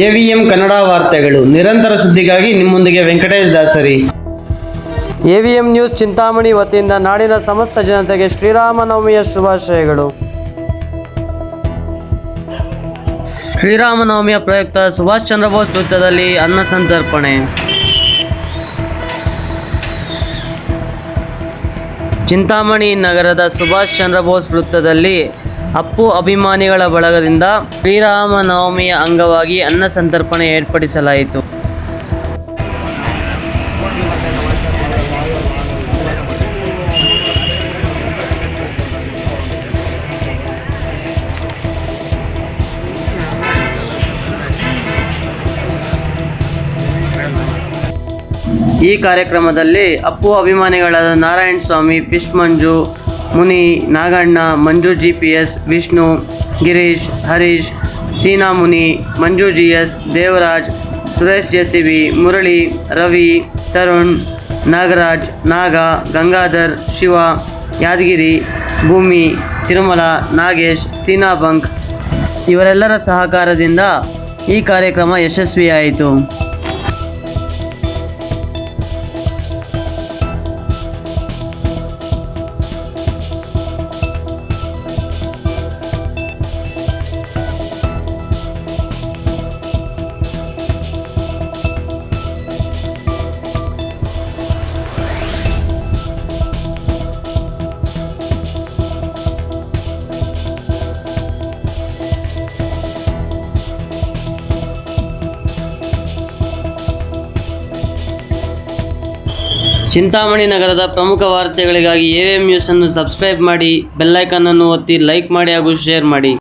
EVM Kannada ವಾರ್ತೆಗಳು ನಿರಂತರ ಸುದ್ದಿಗಾಗಿ ನಿಮ್ಮೊಂದಿಗೆ ವೆಂಕಟೇಶ್ ದಾಸರಿ. ಎವಿಎಂ ನ್ಯೂಸ್ ಚಿಂತಾಮಣಿ ವತಿಯಿಂದ ನಾಡಿನ ಸಮಸ್ತ ಜನತೆಗೆ ಶ್ರೀರಾಮನವಮಿಯ ಶುಭಾಶಯಗಳು. ಶ್ರೀರಾಮನವಮಿಯ ಪ್ರಯುಕ್ತ ಸುಭಾಷ್ ಚಂದ್ರ ಬೋಸ್ ವೃತ್ತದಲ್ಲಿ ಅನ್ನ ಸಂತರ್ಪಣೆ. ಚಿಂತಾಮಣಿ ನಗರದ ಸುಭಾಷ್ ಚಂದ್ರ ಬೋಸ್ ವೃತ್ತದಲ್ಲಿ ಅಪ್ಪು ಅಭಿಮಾನಿಗಳ ಬಳಗದಿಂದ ಶ್ರೀರಾಮನವಮಿಯ ಅಂಗವಾಗಿ ಅನ್ನ ಸಂತರ್ಪಣೆ ಏರ್ಪಡಿಸಲಾಯಿತು. ಈ ಕಾರ್ಯಕ್ರಮದಲ್ಲಿ ಅಪ್ಪು ಅಭಿಮಾನಿಗಳಾದ ನಾರಾಯಣ ಸ್ವಾಮಿ, ಫಿಶ್ ಮಂಜು, ಮುನಿ, ನಾಗಣ್ಣ, ಮಂಜು GPS, ವಿಷ್ಣು, ಗಿರೀಶ್, ಹರೀಶ್, ಸೀನಾ ಮುನಿ, ಮಂಜು GS, ದೇವರಾಜ್, ಸುರೇಶ್ JCB, ಮುರಳಿ, ರವಿ, ತರುಣ್, ನಾಗರಾಜ್, ನಾಗ, ಗಂಗಾಧರ್, ಶಿವ, ಯಾದಗಿರಿ, ಭೂಮಿ, ತಿರುಮಲ, ನಾಗೇಶ್, ಸೀನಾ ಬಂಕ್ ಇವರೆಲ್ಲರ ಸಹಕಾರದಿಂದ ಈ ಕಾರ್ಯಕ್ರಮ ಯಶಸ್ವಿಯಾಯಿತು. ಚಿಂತಾಮಣಿ ನಗರದ ಪ್ರಮುಖ ವಾರ್ತೆಗಳಿಗಾಗಿ ಎವಿಎಂ ನ್ಯೂಸ್ ಅನ್ನು ಸಬ್ಸ್ಕ್ರೈಬ್ ಮಾಡಿ, ಬೆಲ್ ಐಕಾನ್ ಅನ್ನು ಒತ್ತಿ, ಲೈಕ್ ಮಾಡಿ ಹಾಗೂ ಶೇರ್ ಮಾಡಿ.